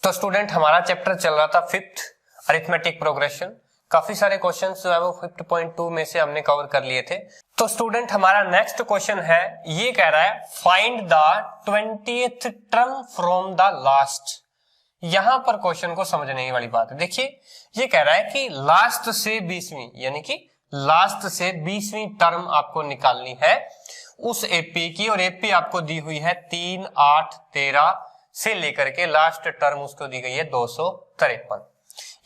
तो स्टूडेंट हमारा चैप्टर चल रहा था फिफ्थ अरिथमेटिक प्रोग्रेशन। काफी सारे क्वेश्चंस जो है वो 5.2 में से हमने कवर कर लिए थे। तो स्टूडेंट हमारा नेक्स्ट क्वेश्चन है, ये कह रहा है find the 20th term from the last. यहां पर क्वेश्चन को समझने वाली बात है। देखिए ये कह रहा है कि लास्ट से 20वीं यानी कि लास्ट से 20वीं टर्म आपको निकालनी है उस एपी की, और एपी आपको दी हुई है 3, 8, 13 से लेकर के लास्ट टर्म उसको दी गई है 253।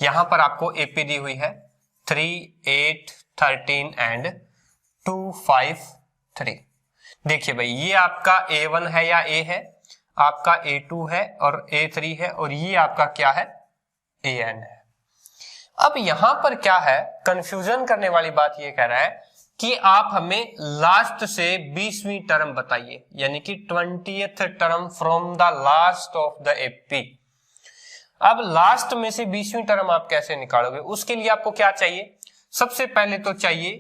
यहां पर आपको एपी दी हुई है 3, 8, 13 एंड 2, 5, 3। देखिए भाई ये आपका A1 है या A है, आपका A2 है और A3 है, और ये आपका क्या है AN है। अब यहां पर क्या है, कंफ्यूजन करने वाली बात ये कह रहा है कि आप हमें लास्ट से 20वीं टर्म बताइए, यानी कि 20th term from the last of the AP. अब लास्ट में से 20वीं टर्म आप कैसे निकालोगे, उसके लिए आपको क्या चाहिए, सबसे पहले तो चाहिए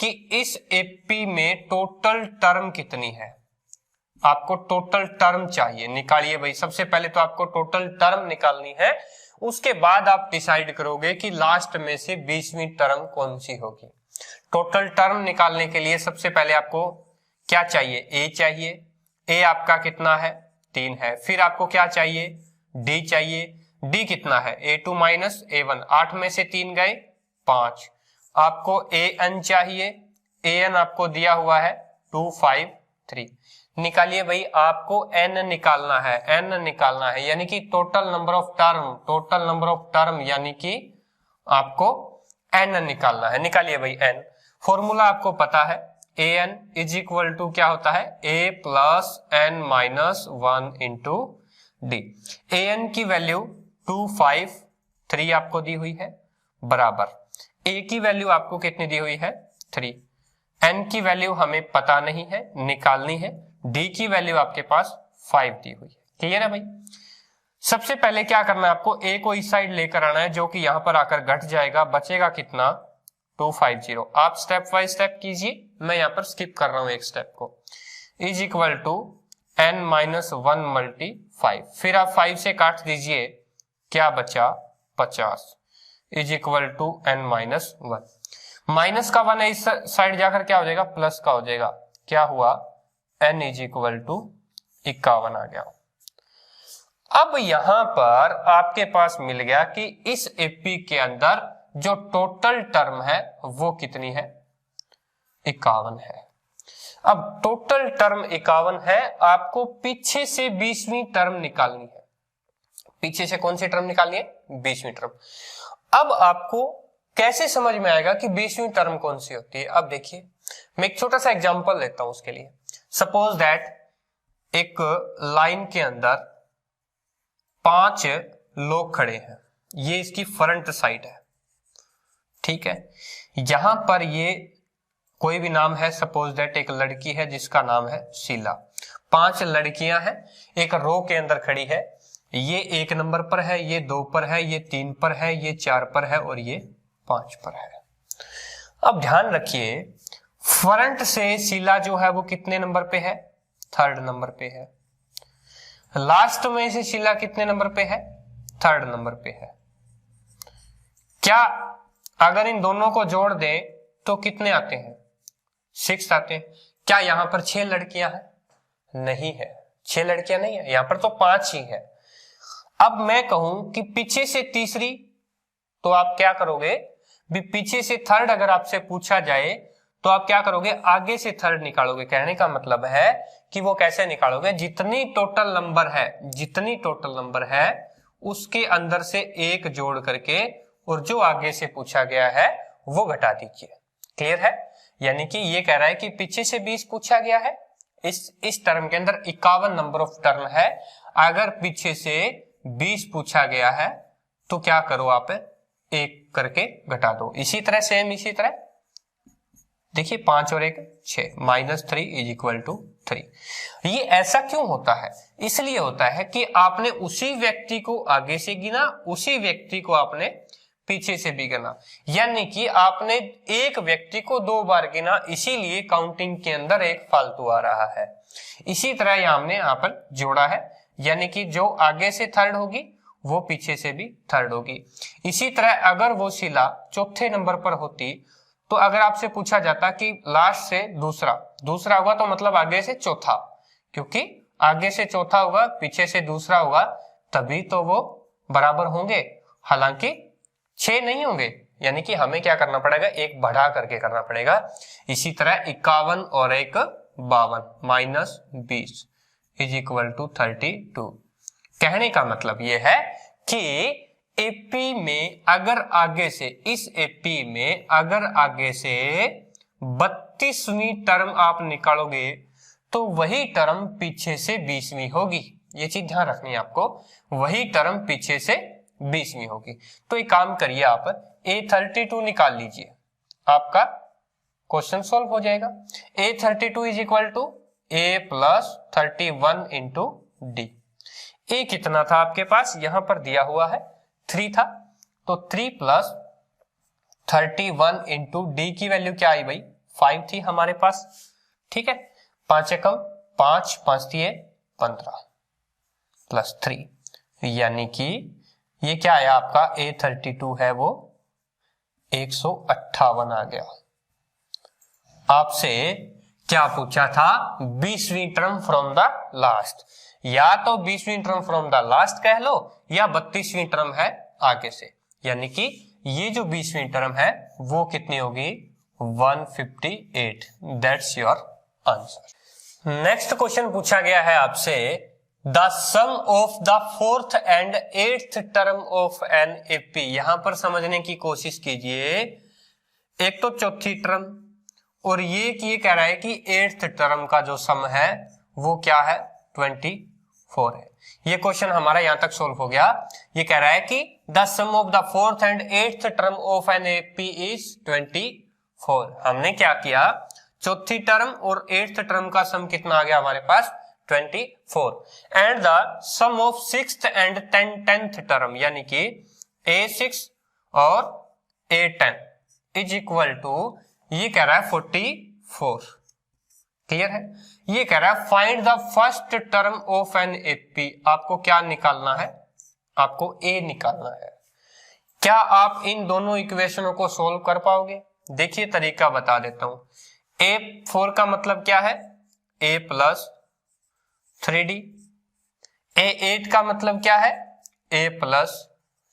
कि इस एपी में टोटल टर्म कितनी है। आपको टोटल टर्म चाहिए, निकालिए भाई। सबसे पहले तो आपको टोटल टर्म निकालनी है, उसके बाद आप डिसाइड करोगे कि लास्ट में से 20वीं टर्म कौन सी होगी। टोटल टर्म निकालने के लिए सबसे पहले आपको क्या चाहिए, A चाहिए। A आपका कितना है, 3 है। फिर आपको क्या चाहिए, D चाहिए। D कितना है, A2 माइनस A1, 8 में से 3 गए 5। आपको AN चाहिए, AN आपको दिया हुआ है 2, 5, 3। निकालिए भाई, आपको N निकालना है, N निकालना है, यानी कि total number of term, total number of term यानी कि आपको N निकालना है। निकालिए भाई N। फॉर्मूला आपको पता है, AN इज इक्वल टू क्या होता है, A plus N minus 1 into D। AN की वैल्यू 2, 5, 3 आपको दी हुई है, बराबर A की वैल्यू आपको कितनी दी हुई है 3। N की वैल्यू हमें पता नहीं है, निकालनी है। D की वैल्यू आपके पास 5 दी हुई है। क्लियर है भाई। सबसे पहले क्या करना है, आपको A को इस साइड लेकर आना है, जो कि यहां पर आकर घट जाएगा, बचेगा कितना 250। आप स्टेप बाय स्टेप कीजिए, मैं यहां पर स्किप कर रहा हूं एक स्टेप को। Is equal to N minus 1 multi 5, फिर आप 5 से काट दीजिए, क्या बचा 50, is equal to N minus 1। Minus का 1 है, इस साइड जाकर क्या हो जाएगा, प्लस का हो जाएगा। क्या हुआ, N इज इक्वल टू 51 आ गया। अब यहां पर आपके पास मिल गया कि इस एपी के अंदर जो टोटल टर्म है वो कितनी है, 51 है। अब टोटल टर्म 51 है, आपको पीछे से 20वीं टर्म निकालनी है। पीछे से कौन सी टर्म निकालनी है, 20वीं टर्म। अब आपको कैसे समझ में आएगा कि 20वीं टर्म कौन सी होती है। अब देखिए मैं एक छोटा सा एग्जांपल लेता हूं उसके लिए। सपोज दैट एक लाइन के अंदर 5 लोग खड़े हैं, ये इसकी फ्रंट साइड है, ठीक है। यहां पर ये कोई भी नाम है, सपोज दैट एक लड़की है जिसका नाम है शीला। 5 लड़कियां हैं, एक रो के अंदर खड़ी है। ये 1 नंबर पर है, ये 2 पर है, ये 3 पर है, ये 4 पर है और ये 5 पर है। अब ध्यान रखिए, फ्रंट से शीला जो है वो कितने नंबर पे है, 3rd नंबर पे है। लास्ट में से शीला कितने नंबर पे है, 3rd नंबर पे है। क्या अगर इन दोनों को जोड़ दें तो कितने आते हैं, 6 आते हैं। क्या यहां पर 6 लड़कियां हैं, नहीं है, 6 लड़कियां नहीं है, यहां पर तो 5 ही है। अब मैं कहूं कि पीछे से तीसरी, तो आप क्या करोगे, भी पीछे से 3rd अगर आपसे पूछा जाए तो आप क्या करोगे, आगे से 3rd निकालोगे। कहने का मतलब है कि वो कैसे निकालोगे, जितनी टोटल नंबर है, जितनी टोटल नंबर है उसके अंदर से 1 जोड़ करके और जो आगे से पूछा गया है वो घटा दीजिए। क्लियर है। यानी कि ये कह रहा है कि पीछे से 20 पूछा गया है, इस टर्म के अंदर 51 नंबर ऑफ टर्म है। अगर पीछे से 20 पूछा गया है तो क्या करो, आप 1 करके घटा दो। इसी तरह सेम, इसी तरह देखिए 5 और 1 6, -3 इज इक्वल टू 3। ये ऐसा क्यों होता है, इसलिए होता है कि आपने उसी व्यक्ति को आगे से गिना, उसी व्यक्ति को आपने पीछे से भी गिना, यानी कि आपने एक व्यक्ति को 2 बार गिना, इसीलिए काउंटिंग के अंदर 1 फालतू आ रहा है। इसी तरह हमने यहाँ पर जोड़ा है, यानी कि जो आगे से 3rd होगी वो पीछे से भी थर्ड होगी। इसी तरह अगर वो शिला चौथे नंबर पर होती तो अगर आपसे पूछा जाता कि लास्ट से दूसरा होगा तो मतलब आगे से चौथा, क्योंकि आगे से चौथा होगा पीछे से दूसरा होगा तभी तो वो बराबर होंगे, हालांकि 6 नहीं होंगे। यानी कि हमें क्या करना पड़ेगा, एक बढ़ा करके करना पड़ेगा। इसी तरह 51 और एक 52 -20 इज इक्वल टू 32। कहने का मतलब यह है कि एपी में अगर आगे से, इस एपी में अगर आगे से 32वीं टर्म आप निकालोगे तो वही टर्म पीछे से 20वीं होगी। ये चीज ध्यान रखनी है आपको, वही टर्म पीछे से 20वीं होगी। तो एक काम करिए, आप A32 निकाल लीजिए, आपका क्वेश्चन सॉल्व हो जाएगा। A32 is equal to A plus 31 into D. A कितना था आपके पास, यहां पर दिया हुआ है 3 था, तो 3 प्लस 31 इंटू डी की वैल्यू क्या आई भाई, 5 थी हमारे पास। ठीक है, 5 एकम 5, 5 दिए 15 प्लस 3, यानी कि ये क्या आया आपका A32 है वो 158 आ गया। आपसे क्या पूछा था, 20वीं टर्म फ्रॉम द लास्ट, या तो 20वीं टर्म फ्रॉम द लास्ट कह लो या 32वीं टर्म है आगे से, यानी कि ये जो 20वीं टर्म है वो कितनी होगी 158। That's your answer. Next question पूछा गया है आपसे, the sum of the 4th and 8th term of an AP. यहां पर समझने की कोशिश कीजिए, एक तो चौथी टर्म और ये कह रहा है कि 8th टर्म का जो सम है वो क्या है 24 है। ये क्वेश्चन हमारा यहां तक सोल्व हो गया। ये कह रहा है कि the sum of the 4th and 8th term of an AP is 24। हमने क्या किया, चौथी टर्म और 8th टर्म का सम कितना आ गया हमारे पास 24, and the sum of 6th and 10th term यानी कि A6 और A10 इज इक्वल टू, ये कह रहा है 44। क्लियर है, ये कह रहा है find the first term of an AP. आपको क्या निकालना है, आपको A निकालना है। क्या आप इन दोनों इक्वेशनों को सोल्व कर पाओगे? देखिए तरीका बता देता हूं। A4 का मतलब क्या है, A प्लस 3D। A8 का मतलब क्या है, A plus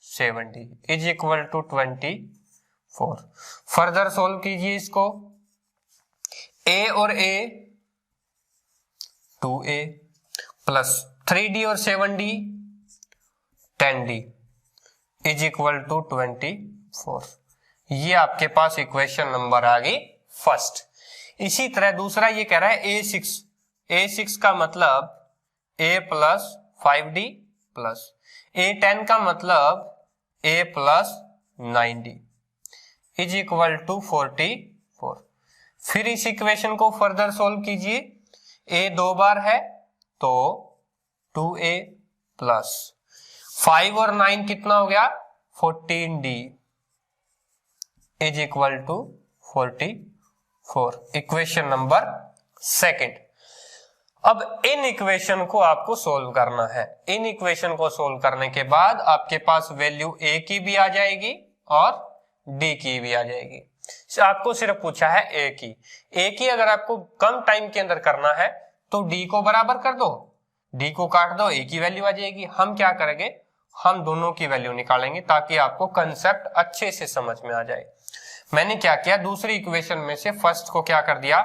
7D is equal to 24। Further solve कीजिए इसको, A और A 2A प्लस 3D और 7D 10D is equal to 24। ये आपके पास इक्वेशन नंबर आ गई फर्स्ट। इसी तरह दूसरा ये कह रहा है A6 का मतलब A plus 5D plus A10 का मतलब A plus 9D is equal to 44। फिर इस इक्वेशन को फर्दर सोल्व कीजिए, A 2 बार है तो 2A प्लस 5 और 9 कितना हो गया 14D is equal to 44। Equation number second. अब इन इक्वेशन को आपको सोल्व करना है। इन इक्वेशन को सोल्व करने के बाद आपके पास वैल्यू A की भी आ जाएगी और D की भी आ जाएगी। आपको सिर्फ पूछा है A की अगर आपको कम टाइम के अंदर करना है तो D को बराबर कर दो, D को काट दो, A की वैल्यू आ जाएगी। हम क्या करेंगे, हम दोनों की वैल्यू निकालेंगे ताकि आपको कंसेप्ट अच्छे से समझ में आ जाए। मैंने क्या किया, दूसरी इक्वेशन में से फर्स्ट को क्या कर दिया,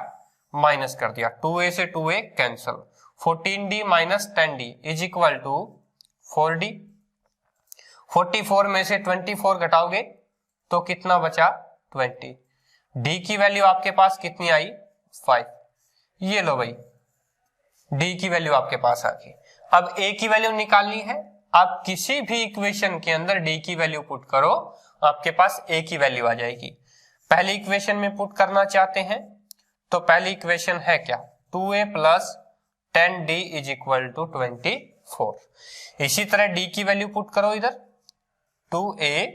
माइनस कर दिया। 2A से 2A cancel, 14D minus 10D is equal to 4D। 44 में से 24 घटाओगे तो कितना बचा 20। D की वैल्यू आपके पास कितनी आई 5। ये लो भाई, D की वैल्यू आपके पास आ गई। अब A की वैल्यू निकालनी है। आप किसी भी इक्वेशन के अंदर D की वैल्यू पुट करो, आपके पास A की वैल्यू आ जाएगी। पहली इक्वेशन में पुट करना चाहते हैं तो पहली इक्वेशन है क्या, 2A plus 10D is equal to 24। इसी तरह D की वैल्यू पुट करो इधर, 2A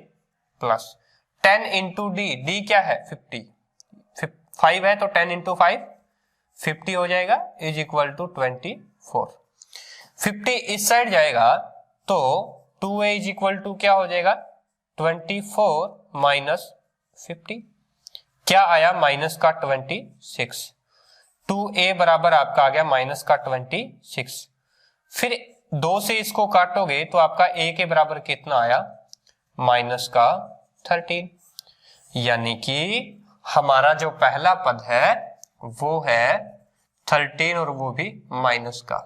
प्लस 10 इंटू D क्या है 50, 5 है तो 10 इंटू 5 50 हो जाएगा इज इक्वल टू 24। 50 इस साइड जाएगा तो 2a इज इक्वल टू क्या हो जाएगा 24 माइनस 50, क्या आया माइनस का 26, 2a बराबर आपका आ गया माइनस का 26। फिर 2 से इसको काटोगे तो आपका a के बराबर कितना आया माइनस का 13, यानी कि हमारा जो पहला पद है वो है 13 और वो भी माइनस का।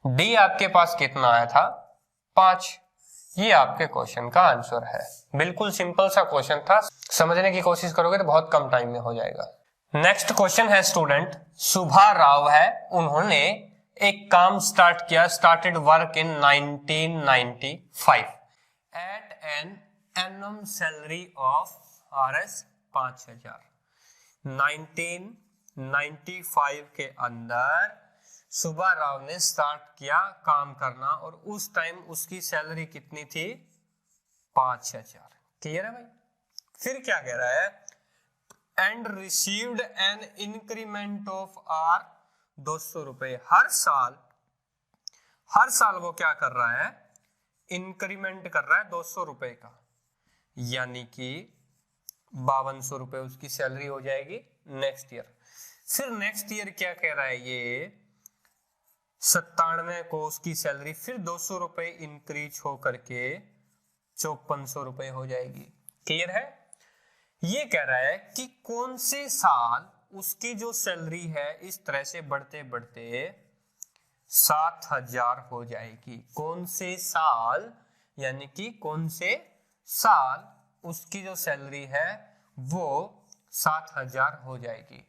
डी आपके पास कितना आया था 5। ये आपके क्वेश्चन का आंसर है। बिल्कुल सिंपल सा क्वेश्चन था, समझने की कोशिश करोगे तो बहुत कम टाइम में हो जाएगा। नेक्स्ट क्वेश्चन है स्टूडेंट, सुभा राव है, उन्होंने एक काम स्टार्ट किया, started work in 1995 at an annum salary of Rs 5000। 1995 के अंदर सुभा राव ने स्टार्ट किया काम करना और उस टाइम उसकी सैलरी कितनी थी 5000। क्लियर है भाई। फिर क्या कह रहा है, and received an increment of R 200 रुपए। हर साल वो क्या कर रहा है, इंक्रीमेंट कर रहा है 200 रुपए का, यानी कि 5200 रुपए उसकी सैलरी हो जाएगी नेक्स्ट ईयर। फिर नेक्स्ट ईयर क्या कह रहा है, ये 97 को उसकी सैलरी फिर 200 रुपए इंक्रीज हो करके 5400 रुपए हो जाएगी। क्लियर है। ये कह रहा है कि कौन से साल उसकी जो सैलरी है इस तरह से बढ़ते बढ़ते 7000 हो जाएगी। कौन से साल, यानी कि कौन से साल उसकी जो सैलरी है वो 7000 हो जाएगी।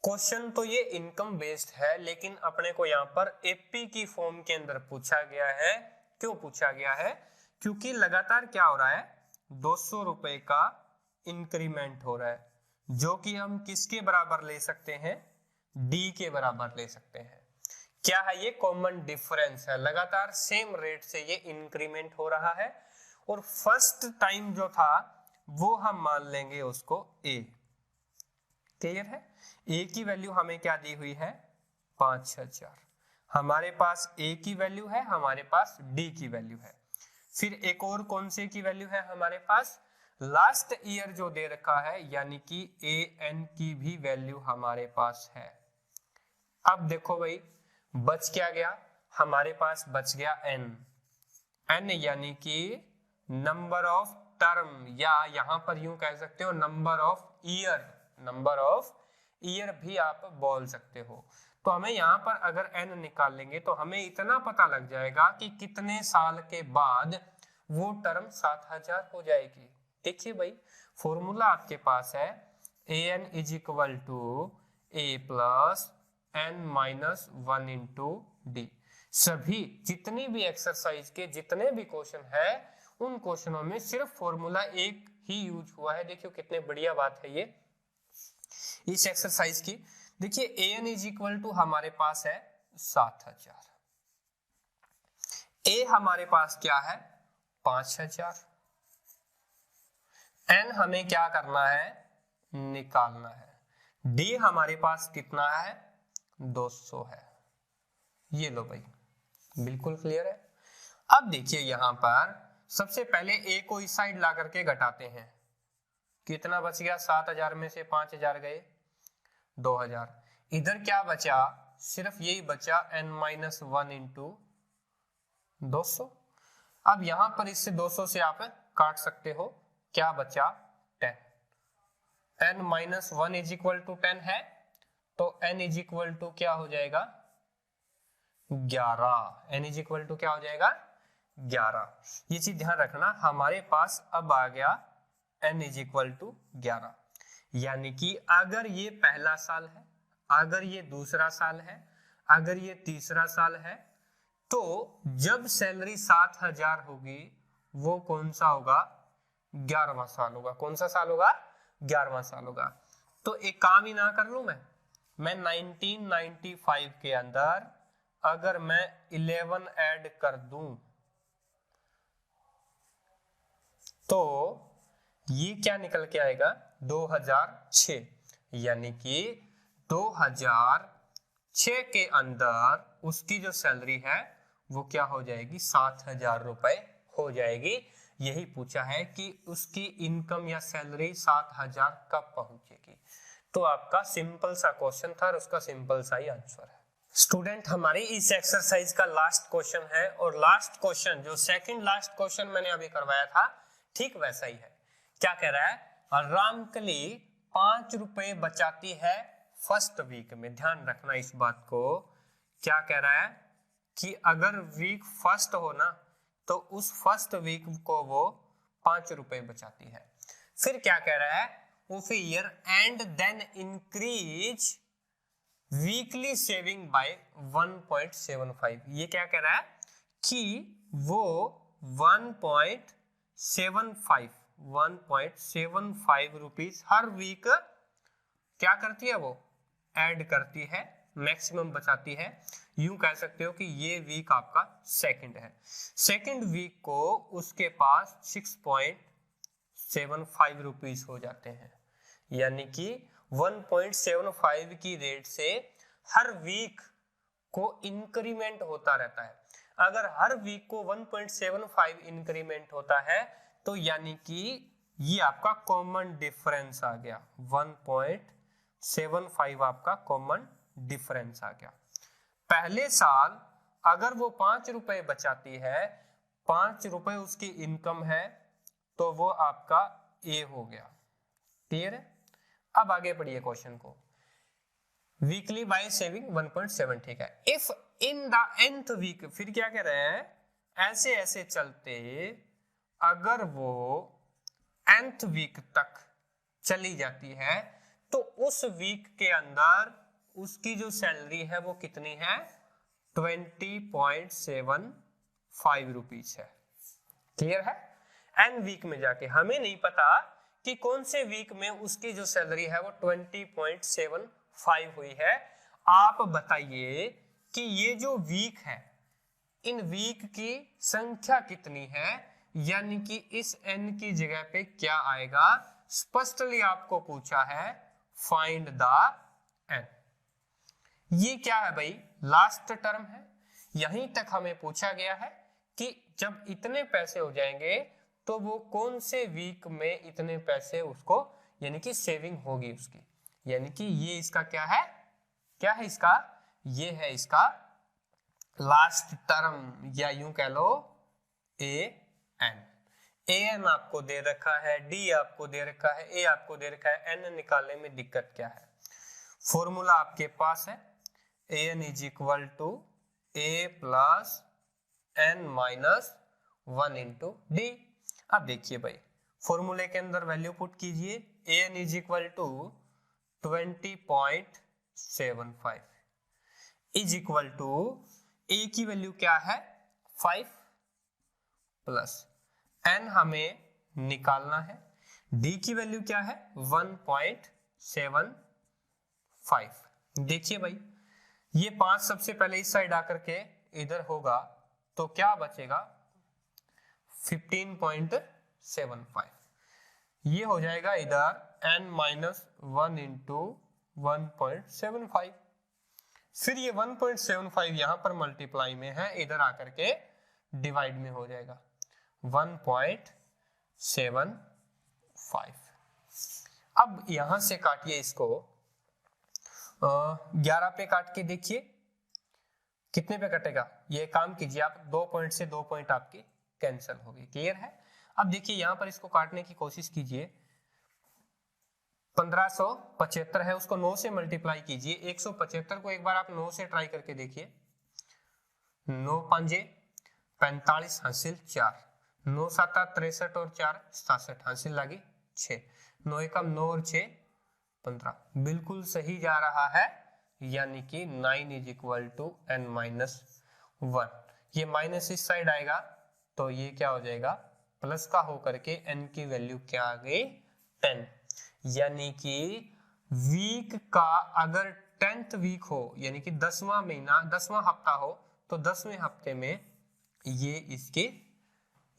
क्वेश्चन तो ये इनकम बेस्ड है, लेकिन अपने को यहाँ पर एपी की फॉर्म के अंदर पूछा गया है। क्यों पूछा गया है, क्योंकि लगातार क्या हो रहा है 200 रुपए का इंक्रीमेंट हो रहा है, जो कि हम किसके बराबर ले सकते हैं, डी के बराबर ले सकते हैं। क्या है ये कॉमन डिफरेंस है, लगातार सेम रेट से ये इंक्रीमेंट हो रहा है और फर्स्ट टाइम जो था वो हम मान लेंगे उसको ए। क्लियर है। ए की वैल्यू हमें क्या दी हुई है 5000, हमारे पास ए की वैल्यू है, हमारे पास डी की वैल्यू है। फिर एक और कौन से की वैल्यू है हमारे पास, लास्ट ईयर जो दे रखा है, यानी कि ए एन की भी वैल्यू हमारे पास है। अब देखो भाई बच क्या गया, हमारे पास बच गया एन। एन यानी कि नंबर ऑफ टर्म, या यहां पर यूं कह सकते हो number of year, number of year भी आप बोल सकते हो। तो हमें यहां पर अगर एन निकाल लेंगे तो हमें इतना पता लग जाएगा कि कितने साल के बाद वो टर्म 7000 हो जाएगी। देखिए भाई फॉर्मूला आपके पास है A N is equal to A plus N minus 1 into D. सभी जितनी भी एक्सरसाइज के जितने भी क्वेश्चन है उन क्वेश्चनों में सिर्फ फॉर्मूला एक ही यूज हुआ है। देखियो कितने बढ़िया बात है ये इस एक्सरसाइज की। देखिए ए एन इज इक्वल टू हमारे पास है 7000, ए हमारे पास क्या है 5000, एन हमें क्या करना है निकालना है, डी हमारे पास कितना है 200 है। ये लो भाई बिल्कुल क्लियर है। अब देखिए यहां पर सबसे पहले ए को इस साइड ला करके घटाते हैं, कितना बच गया 7000 में से 5000 गए 2000, इधर क्या बचा सिर्फ यही बचा n माइनस 1 इंटू 200। अब यहां पर इससे 200 से आप काट सकते हो, क्या बचा 10। n minus 1 is equal to 10 है तो n इज इक्वल टू क्या हो जाएगा 11। n इज इक्वल टू क्या हो जाएगा 11। ये चीज ध्यान रखना, हमारे पास अब आ गया n इज इक्वल टू 11, यानी कि अगर ये पहला साल है, अगर ये दूसरा साल है, अगर ये तीसरा साल है, तो जब सैलरी 7000 होगी वो कौन सा होगा 11वां साल होगा। कौन सा साल होगा 11वां साल होगा। तो एक काम ही ना कर लूं मैं 1995 के अंदर अगर मैं 11 ऐड कर दूं तो ये क्या निकल के आएगा 2006, यानी कि 2006 के अंदर उसकी जो सैलरी है वो क्या हो जाएगी 7000 रुपए हो जाएगी। यही पूछा है कि उसकी इनकम या सैलरी 7,000 कब पहुंचेगी। तो आपका सिंपल सा क्वेश्चन था और उसका सिंपल सा ही आंसर है। स्टूडेंट हमारी इस एक्सरसाइज का लास्ट क्वेश्चन है और लास्ट क्वेश्चन जो सेकंड लास्ट क्वेश्चन मैंने अभी करवाया था ठीक वैसा ही है। क्या कह रहा है, रामकली 5 रुपए बचाती है फर्स्ट वीक में। ध्यान रखना इस बात को। क्या कह रहा है कि अगर वीक फर्स्ट हो ना तो उस फर्स्ट वीक को वो 5 रुपए बचाती है। फिर क्या कह रहा है, वो फिर and then increase weekly saving by 1.75। ये क्या कह रहा है कि वो 1.75 रुपीज हर वीक क्या करती है, वो ऐड करती है, मैक्सिमम बचाती है। यूं कह सकते हो कि ये वीक आपका सेकंड है। सेकंड वीक को उसके पास 6.75 रुपीज हो जाते हैं, यानी कि 1.75 की रेट से हर वीक को इंक्रीमेंट होता रहता है। अगर हर वीक को 1.75 इंक्रीमेंट होता है तो यानी कि ये आपका कॉमन डिफरेंस आ गया। 1.75 आपका कॉमन डिफरेंस आ गया। पहले साल अगर वो 5 रुपए बचाती है, 5 रुपए उसकी इनकम है, तो वो आपका ए हो गया। क्लियर है। अब आगे बढ़िए क्वेश्चन को। वीकली बाय सेविंग 1.7, ठीक है। If in the nth week, फिर क्या कह रहे हैं, ऐसे ऐसे चलते अगर वो nth वीक तक चली जाती है तो उस वीक के अंदर उसकी जो सैलरी है वो कितनी है, 20.75 रुपीज है। क्लियर है। एन वीक में जाके हमें नहीं पता कि कौन से वीक में उसकी जो सैलरी है वो 20.75 हुई है। आप बताइए कि ये जो वीक है, इन वीक की संख्या कितनी है, यानी कि इस n की जगह पे क्या आएगा। स्पष्टली आपको पूछा है फाइंड द n। ये क्या है भाई, लास्ट टर्म है। यहीं तक हमें पूछा गया है कि जब इतने पैसे हो जाएंगे तो वो कौन से वीक में इतने पैसे उसको यानी कि सेविंग होगी उसकी, यानी कि ये इसका क्या है, क्या है इसका, ये है इसका लास्ट टर्म, या यूं कह लो an। an आपको दे रखा है, d आपको दे रखा है, a आपको दे रखा है, n निकालने में दिक्कत क्या है। फॉर्मूला आपके पास है an is equal to a plus n minus 1 into D. अब देखिए भाई फॉर्मूले के अंदर वैल्यू पुट कीजिए, an is equal to 20.75 is equal to a की वैल्यू क्या है 5 प्लस n हमें निकालना है, d की वैल्यू क्या है 1.75। देखिए भाई ये 5 सबसे पहले इस साइड आकर के इधर होगा तो क्या बचेगा 15.75। ये हो जाएगा इधर n माइनस 1 इंटू 1.75। फिर ये 1.75 यहां पर मल्टीप्लाई में है, इधर आकर के डिवाइड में हो जाएगा 1.75। अब यहां से काटिए इसको, 11 पे काट के देखिए कितने पे कटेगा। ये काम कीजिए आप, 2 पॉइंट से 2 पॉइंट आपके कैंसिल हो गए। क्लियर है। अब देखिए यहां पर इसको काटने की कोशिश कीजिए, 1575 है, उसको 9 से मल्टीप्लाई कीजिए। 175 को एक बार आप 9 से ट्राई करके देखिए, 9 5 45 हासिल 4, 9 7 63 और 4 67 हासिल लगी 6, 9 एकम 9 और 6 15, बिल्कुल सही जा रहा है। यानी कि 9 is equal to n minus 1। ये माइनस इस साइड आएगा तो ये क्या हो जाएगा प्लस का होकर के n की वैल्यू क्या आ गई 10। यानी कि वीक का अगर 10th वीक हो यानी कि 10वां महीना 10वां हफ्ता हो तो 10वें हफ्ते में ये इसकी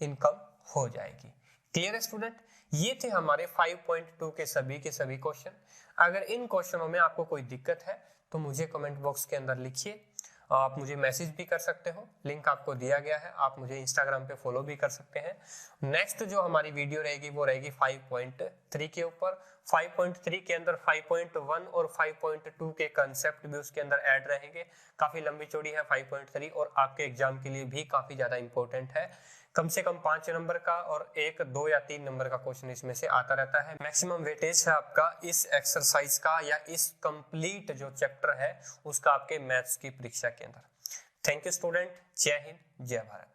इनकम हो जाएगी। क्लियर है स्टूडेंट। ये थे हमारे 5.2 के सभी क्वेश्चन। अगर इन क्वेश्चनों में आपको कोई दिक्कत है तो मुझे कमेंट बॉक्स के अंदर लिखिए आप मुझे मैसेज भी कर सकते हो, लिंक आपको दिया गया है, आप मुझे इंस्टाग्राम पे फॉलो भी कर सकते हैं। नेक्स्ट जो हमारी वीडियो रहेगी वो रहेगी 5.3 के ऊपर। 5.3 के अंदर 5.1 और 5.2 के कंसेप्ट भी उसके अंदर ऐड रहेंगे। काफी लंबी चौड़ी है 5.3 और आपके एग्जाम के लिए भी काफी ज्यादा इंपॉर्टेंट है। कम से कम 5 नंबर का और 1, 2 या 3 नंबर का क्वेश्चन इसमें से आता रहता है। मैक्सिमम वेटेज है आपका इस एक्सरसाइज का या इस कंप्लीट जो चैप्टर है उसका आपके मैथ्स की परीक्षा के अंदर। थैंक यू स्टूडेंट, जय हिंद, जय भारत।